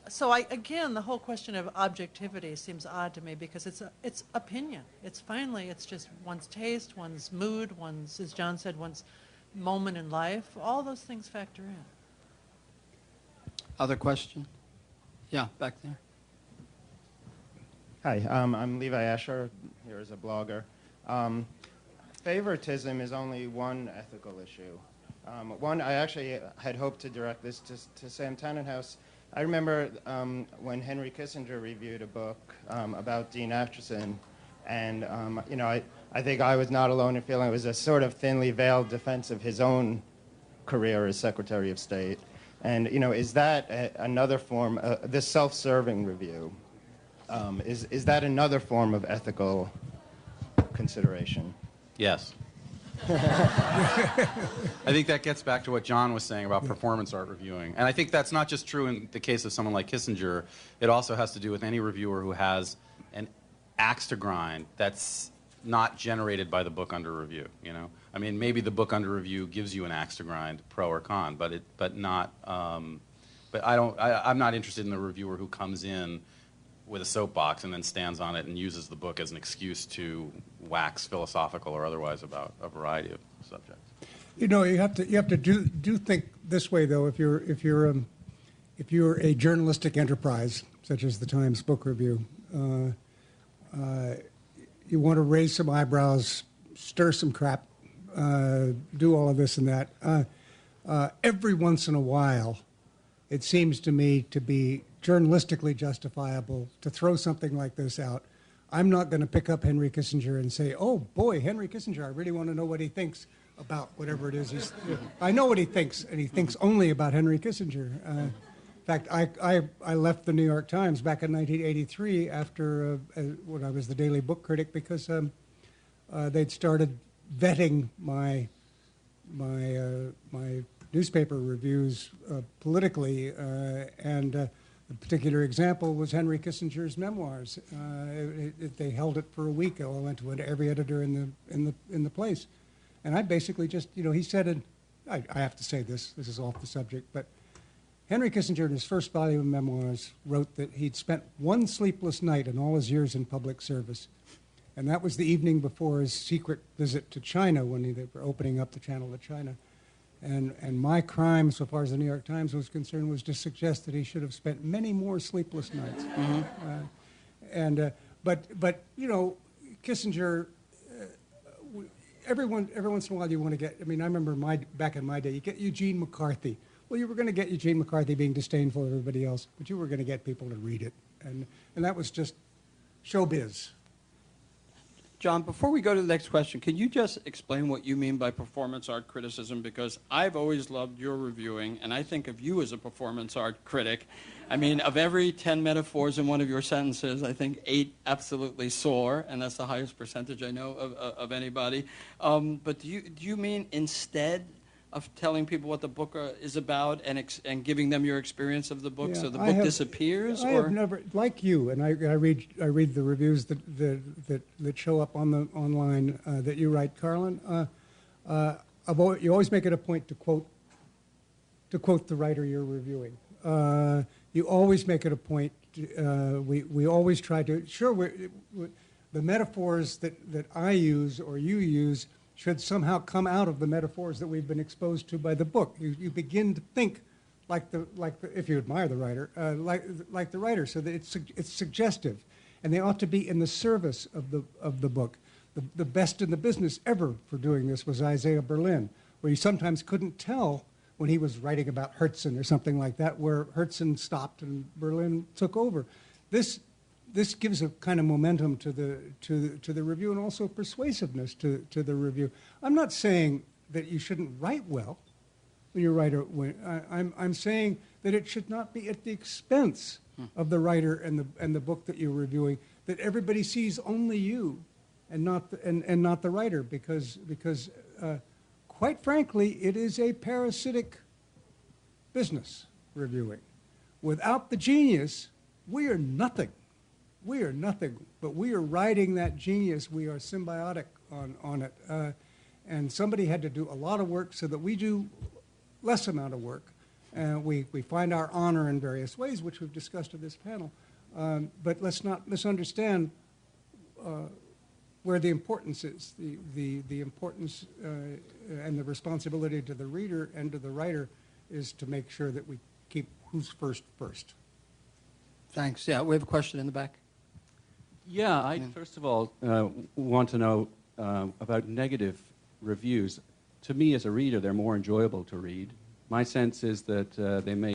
So again, the whole question of objectivity seems odd to me because it's opinion. It's just one's taste, one's mood, one's, as John said, one's moment in life. All those things factor in. Other question? Yeah, back there. Hi, I'm Levi Asher, here as a blogger. Favoritism is only one ethical issue. One, I actually had hoped to direct this to Sam Tannenhouse. I remember when Henry Kissinger reviewed a book about Dean Acheson, and I think I was not alone in feeling it was a sort of thinly veiled defense of his own career as Secretary of State. And is that another form? This self-serving review is that another form of ethical consideration? Yes. I think that gets back to what John was saying about performance art reviewing. And I think that's not just true in the case of someone like Kissinger. It also has to do with any reviewer who has an axe to grind that's not generated by the book under review. I mean, maybe the book under review gives you an axe to grind, pro or con, but not. But I'm not interested in the reviewer who comes in with a soapbox and then stands on it and uses the book as an excuse to wax philosophical or otherwise about a variety of subjects. You have to do think this way though. If you're a journalistic enterprise such as the Times Book Review, you want to raise some eyebrows, stir some crap, do all of this and that. Every once in a while, it seems to me to be journalistically justifiable to throw something like this out. I'm not going to pick up Henry Kissinger and say, oh boy, Henry Kissinger, I really want to know what he thinks about whatever it is. I know what he thinks, and he thinks only about Henry Kissinger. In fact, I left the New York Times back in 1983 after when I was the daily book critic because they'd started vetting my newspaper reviews politically, and a particular example was Henry Kissinger's memoirs. They held it for a week. I went to every editor in the place, and I basically just, he said, and I have to say this is off the subject, but Henry Kissinger in his first volume of memoirs wrote that he'd spent one sleepless night in all his years in public service, and that was the evening before his secret visit to China when they were opening up the channel to China. And my crime, so far as the New York Times was concerned, was to suggest that he should have spent many more sleepless nights. Mm-hmm. But Kissinger. Every once in a while you want to get. I mean, I remember back in my day, you get Eugene McCarthy. Well, you were going to get Eugene McCarthy being disdainful of everybody else, but you were going to get people to read it, and that was just showbiz. John, before we go to the next question, can you just explain what you mean by performance art criticism? Because I've always loved your reviewing, and I think of you as a performance art critic. I mean, of every 10 metaphors in one of your sentences, I think 8 absolutely soar, and that's the highest percentage I know of anybody. But do you mean instead of telling people what the book is about and giving them your experience of the book, so the book disappears? I have never, like you, and I read the reviews that show up on the online that you write, Carlin. You always make it a point to quote the writer you're reviewing. You always make it a point. We always try to. Sure, the metaphors that I use or you use should somehow come out of the metaphors that we've been exposed to by the book. You begin to think like the if you admire the writer, like the writer, so that it's suggestive, and they ought to be in the service of the book. The best in the business ever for doing this was Isaiah Berlin, where you sometimes couldn't tell when he was writing about Herzen or something like that, where Herzen stopped and Berlin took over. This gives a kind of momentum to the review and also persuasiveness to the review. I'm not saying that you shouldn't write well when you write. I'm saying that it should not be at the expense of the writer and the book that you're reviewing. That everybody sees only you, and not the writer, because quite frankly, it is a parasitic business, reviewing. Without the genius, we are nothing. We are nothing, but we are riding that genius. We are symbiotic on it. And somebody had to do a lot of work so that we do less amount of work. We find our honor in various ways, which we've discussed at this panel. But let's not misunderstand where the importance is. The importance and the responsibility to the reader and to the writer is to make sure that we keep who's first. Thanks. Yeah, we have a question in the back. Yeah, I first of all want to know about negative reviews. To me, as a reader, they're more enjoyable to read. My sense is that they may